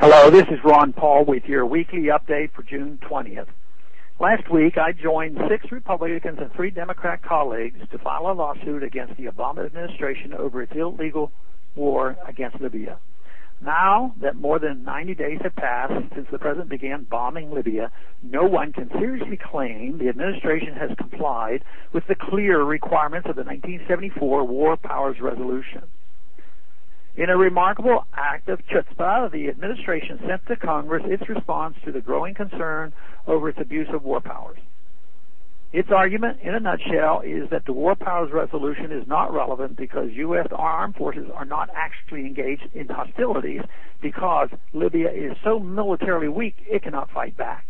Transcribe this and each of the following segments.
Hello, this is Ron Paul with your weekly update for June 20th. Last week, I joined 6 Republicans and 3 Democrat colleagues to file a lawsuit against the Obama administration over its illegal war against Libya. Now that more than 90 days have passed since the president began bombing Libya, no one can seriously claim the administration has complied with the clear requirements of the 1974 War Powers Resolution. In a remarkable act of chutzpah, the administration sent to Congress its response to the growing concern over its abuse of war powers. Its argument, in a nutshell, is that the War Powers Resolution is not relevant because U.S. armed forces are not actually engaged in hostilities because Libya is so militarily weak it cannot fight back.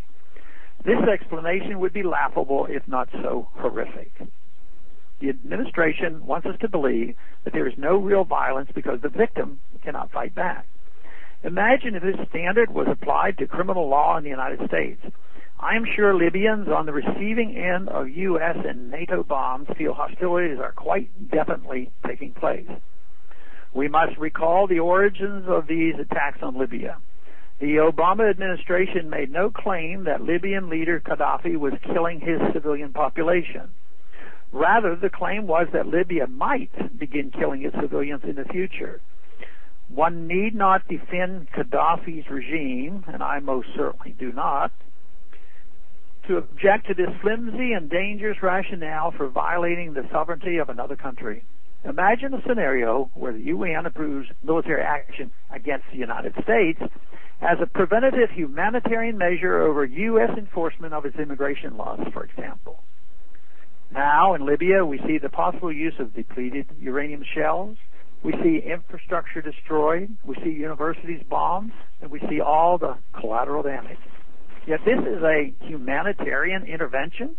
This explanation would be laughable if not so horrific. The administration wants us to believe that there is no real violence because the victim cannot fight back. Imagine if this standard was applied to criminal law in the United States. I am sure Libyans on the receiving end of U.S. and NATO bombs feel hostilities are quite definitely taking place. We must recall the origins of these attacks on Libya. The Obama administration made no claim that Libyan leader Gaddafi was killing his civilian population. Rather, the claim was that Libya might begin killing its civilians in the future. One need not defend Gaddafi's regime, and I most certainly do not, to object to this flimsy and dangerous rationale for violating the sovereignty of another country. Imagine a scenario where the UN approves military action against the United States as a preventative humanitarian measure over U.S. enforcement of its immigration laws, for example. Now, in Libya, we see the possible use of depleted uranium shells. We see infrastructure destroyed. We see universities bombed. And we see all the collateral damage. Yet this is a humanitarian intervention.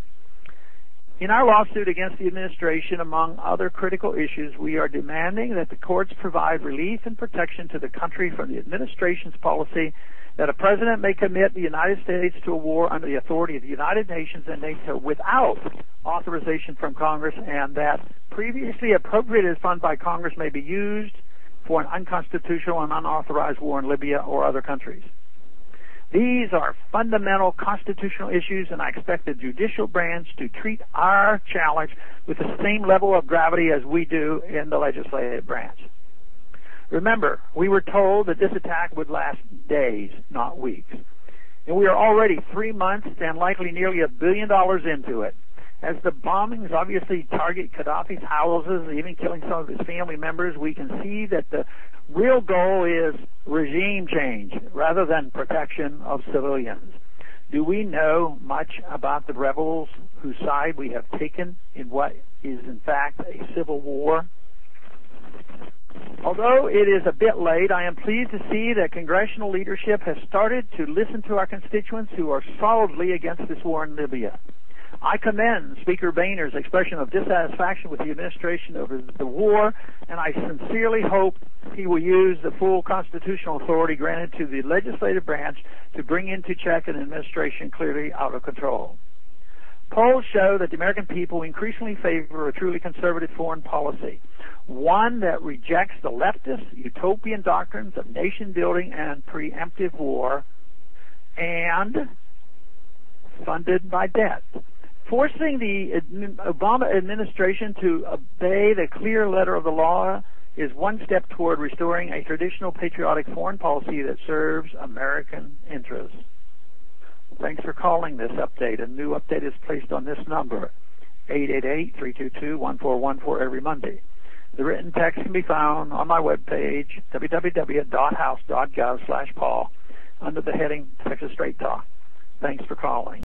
In our lawsuit against the administration, among other critical issues, we are demanding that the courts provide relief and protection to the country from the administration's policy that a president may commit the United States to a war under the authority of the United Nations and NATO without authorization from Congress, and that previously appropriated funds by Congress may be used for an unconstitutional and unauthorized war in Libya or other countries. These are fundamental constitutional issues, and I expect the judicial branch to treat our challenge with the same level of gravity as we do in the legislative branch. Remember, we were told that this attack would last days, not weeks. And we are already 3 months and likely nearly $1 billion into it. As the bombings obviously target Gaddafi's houses, even killing some of his family members, we can see that the real goal is regime change rather than protection of civilians. Do we know much about the rebels whose side we have taken in what is in fact a civil war? Although it is a bit late, I am pleased to see that congressional leadership has started to listen to our constituents who are solidly against this war in Libya. I commend Speaker Boehner's expression of dissatisfaction with the administration over the war, and I sincerely hope he will use the full constitutional authority granted to the legislative branch to bring into check an administration clearly out of control. Polls show that the American people increasingly favor a truly conservative foreign policy, one that rejects the leftist utopian doctrines of nation building and preemptive war, and funded by debt. Forcing the Obama administration to obey the clear letter of the law is one step toward restoring a traditional patriotic foreign policy that serves American interests. Thanks for calling this update. A new update is placed on this number, 888-322-1414, every Monday. The written text can be found on my webpage, www.house.gov/Paul, under the heading Texas Straight Talk. Thanks for calling.